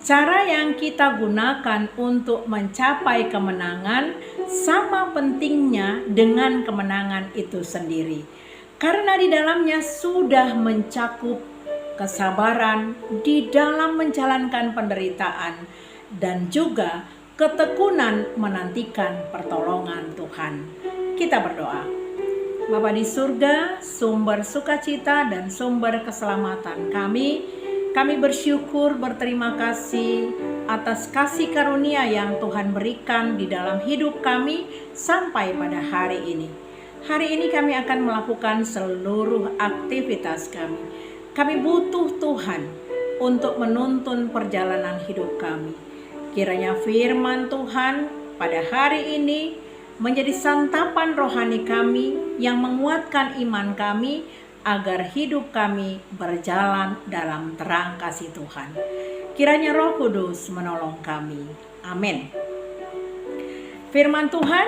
Cara yang kita gunakan untuk mencapai kemenangan sama pentingnya dengan kemenangan itu sendiri. Karena di dalamnya sudah mencakup kesabaran di dalam menjalankan penderitaan dan juga ketekunan menantikan pertolongan Tuhan. Kita berdoa. Bapa di surga, sumber sukacita dan sumber keselamatan kami bersyukur, berterima kasih atas kasih karunia yang Tuhan berikan di dalam hidup kami sampai pada hari ini. Hari ini kami akan melakukan seluruh aktivitas kami. Kami butuh Tuhan untuk menuntun perjalanan hidup kami. Kiranya firman Tuhan pada hari ini menjadi santapan rohani kami yang menguatkan iman kami, agar hidup kami berjalan dalam terang kasih Tuhan. Kiranya Roh Kudus menolong kami. Amin. Firman Tuhan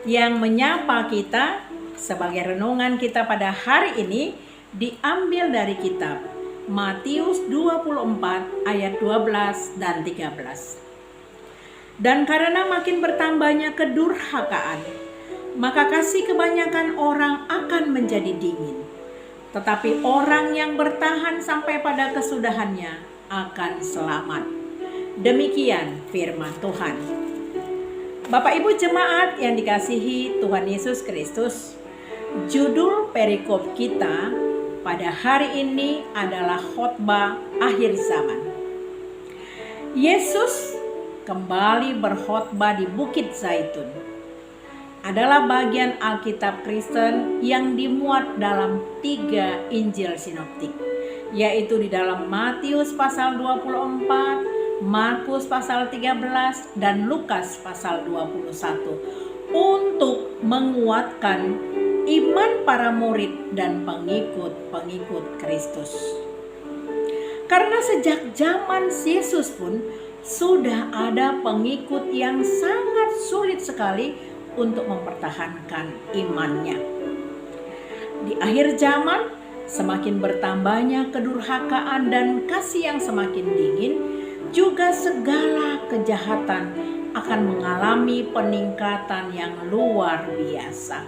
yang menyapa kita sebagai renungan kita pada hari ini diambil dari kitab Matius 24 ayat 12 dan 13. Dan karena makin bertambahnya kedurhakaan, maka kasih kebanyakan orang akan menjadi dingin. Tetapi orang yang bertahan sampai pada kesudahannya akan selamat. Demikian firman Tuhan. Bapak Ibu jemaat yang dikasihi Tuhan Yesus Kristus, judul perikop kita pada hari ini adalah khotbah akhir zaman. Yesus kembali berkhotbah di Bukit Zaitun. Adalah bagian Alkitab Kristen yang dimuat dalam 3 Injil sinoptik, yaitu di dalam Matius pasal 24, Markus pasal 13, dan Lukas pasal 21 untuk menguatkan iman para murid dan pengikut-pengikut Kristus. Karena sejak zaman Yesus pun sudah ada pengikut yang sangat sulit sekali untuk mempertahankan imannya. Di akhir zaman, semakin bertambahnya kedurhakaan dan kasih yang semakin dingin, juga segala kejahatan akan mengalami peningkatan yang luar biasa.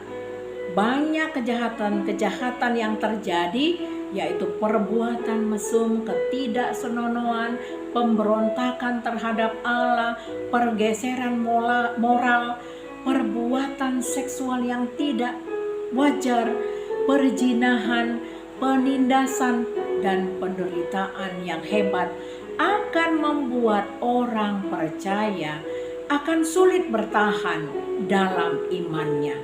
Banyak kejahatan-kejahatan yang terjadi, yaitu perbuatan mesum, ketidaksenonoan, pemberontakan terhadap Allah, pergeseran moral, perbuatan seksual yang tidak wajar, perzinahan, penindasan, dan penderitaan yang hebat akan membuat orang percaya akan sulit bertahan dalam imannya.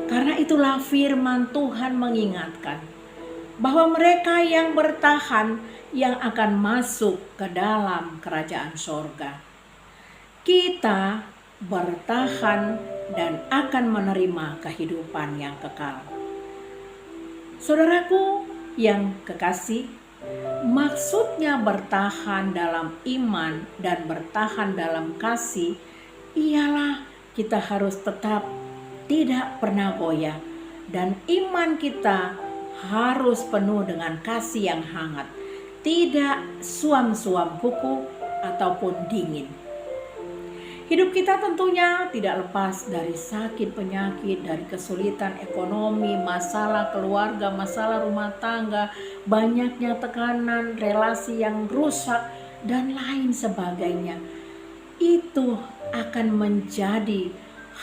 Karena itulah firman Tuhan mengingatkan bahwa mereka yang bertahan yang akan masuk ke dalam kerajaan sorga. Kita bertahan dan akan menerima kehidupan yang kekal. Saudaraku yang kekasih, maksudnya bertahan dalam iman dan bertahan dalam kasih ialah kita harus tetap tidak pernah goyah dan iman kita harus penuh dengan kasih yang hangat, tidak suam-suam kuku ataupun dingin. Hidup kita tentunya tidak lepas dari sakit penyakit, dari kesulitan ekonomi, masalah keluarga, masalah rumah tangga, banyaknya tekanan, relasi yang rusak, dan lain sebagainya. Itu akan menjadi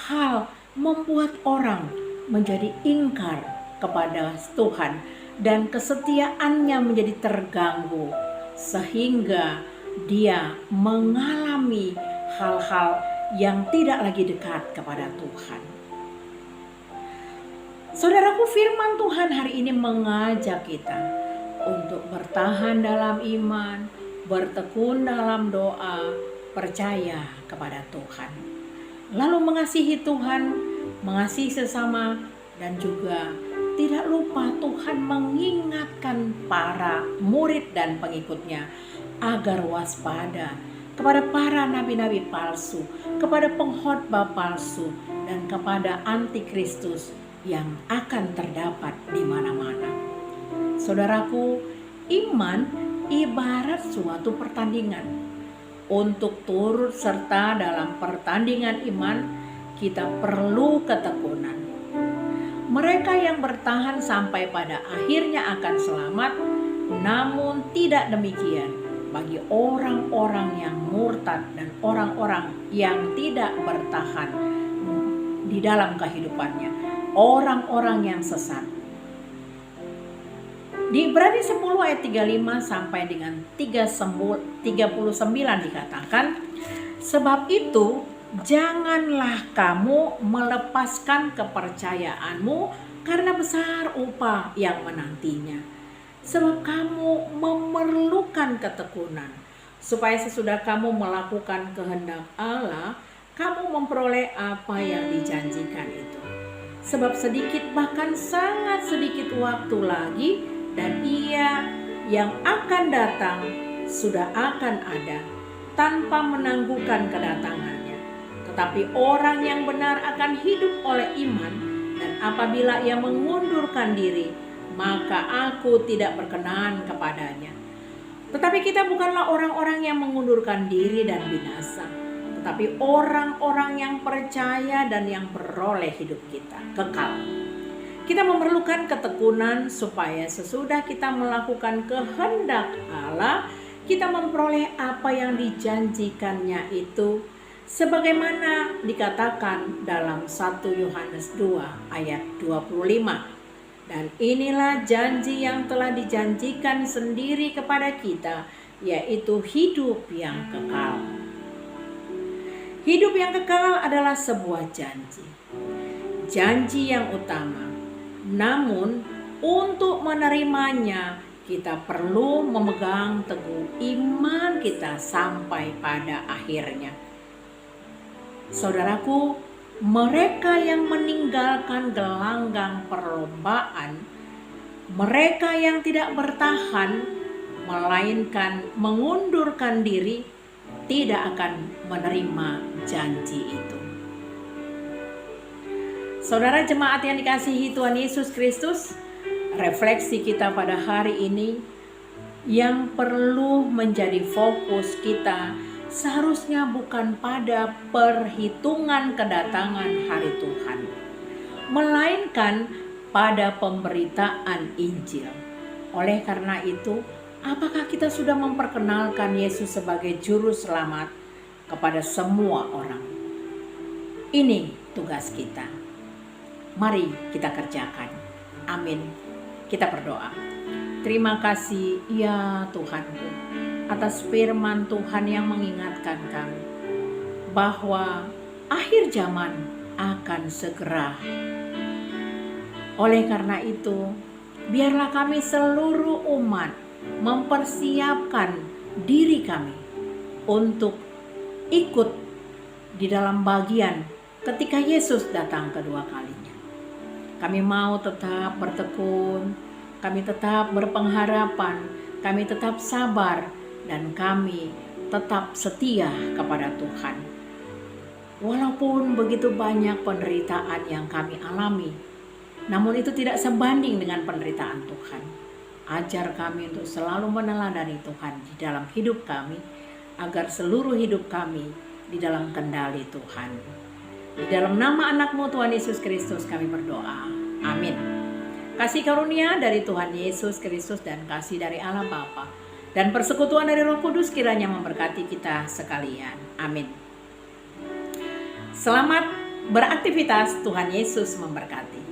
hal membuat orang menjadi ingkar kepada Tuhan dan kesetiaannya menjadi terganggu sehingga dia mengalami hal-hal yang tidak lagi dekat kepada Tuhan. Saudaraku, firman Tuhan hari ini mengajak kita untuk bertahan dalam iman, bertekun dalam doa, percaya kepada Tuhan. Lalu mengasihi Tuhan, mengasihi sesama, dan juga tidak lupa Tuhan mengingatkan para murid dan pengikutnya agar waspada kepada para nabi-nabi palsu, kepada pengkhotbah palsu, dan kepada antikristus yang akan terdapat di mana-mana. Saudaraku, iman ibarat suatu pertandingan. Untuk turut serta dalam pertandingan iman, kita perlu ketekunan. Mereka yang bertahan sampai pada akhirnya akan selamat, namun tidak demikian bagi orang-orang yang murtad dan orang-orang yang tidak bertahan di dalam kehidupannya, orang-orang yang sesat. Di Ibrani 10 ayat 35 sampai dengan 39 dikatakan, sebab itu janganlah kamu melepaskan kepercayaanmu karena besar upah yang menantinya. Sebab kamu memerlukan ketekunan, supaya sesudah kamu melakukan kehendak Allah, kamu memperoleh apa yang dijanjikan itu. Sebab sedikit, bahkan sangat sedikit waktu lagi, dan Ia yang akan datang sudah akan ada, tanpa menangguhkan kedatangannya. Tetapi orang yang benar akan hidup oleh iman, dan apabila ia mengundurkan diri, maka aku tidak berkenan kepadanya. Tetapi kita bukanlah orang-orang yang mengundurkan diri dan binasa, tetapi orang-orang yang percaya dan yang beroleh hidup kita kekal. Kita memerlukan ketekunan supaya sesudah kita melakukan kehendak Allah, kita memperoleh apa yang dijanjikannya itu, sebagaimana dikatakan dalam 1 Yohanes 2 ayat 25. Dan inilah janji yang telah dijanjikan sendiri kepada kita, yaitu hidup yang kekal. Hidup yang kekal adalah sebuah janji, janji yang utama. Namun untuk menerimanya, kita perlu memegang teguh iman kita sampai pada akhirnya. Saudaraku, mereka yang meninggalkan gelanggang perlombaan, mereka yang tidak bertahan, melainkan mengundurkan diri, tidak akan menerima janji itu. Saudara jemaat yang dikasihi Tuhan Yesus Kristus, refleksi kita pada hari ini yang perlu menjadi fokus kita seharusnya bukan pada perhitungan kedatangan hari Tuhan, melainkan pada pemberitaan Injil. Oleh karena itu, apakah kita sudah memperkenalkan Yesus sebagai juru selamat kepada semua orang? Ini tugas kita. Mari kita kerjakan. Amin. Kita berdoa. Terima kasih ya Tuhanku, atas firman Tuhan yang mengingatkan kami bahwa akhir zaman akan segera. Oleh karena itu, biarlah kami seluruh umat mempersiapkan diri kami untuk ikut di dalam bagian ketika Yesus datang kedua kalinya. Kami mau tetap bertekun, kami tetap berpengharapan, kami tetap sabar, dan kami tetap setia kepada Tuhan. Walaupun begitu banyak penderitaan yang kami alami, namun itu tidak sebanding dengan penderitaan Tuhan. Ajar kami untuk selalu meneladani Tuhan di dalam hidup kami, agar seluruh hidup kami di dalam kendali Tuhan. Di dalam nama anak-Mu Tuhan Yesus Kristus kami berdoa. Amin. Kasih karunia dari Tuhan Yesus Kristus dan kasih dari Allah Bapa dan persekutuan dari Roh Kudus kiranya memberkati kita sekalian. Amin. Selamat beraktivitas, Tuhan Yesus memberkati.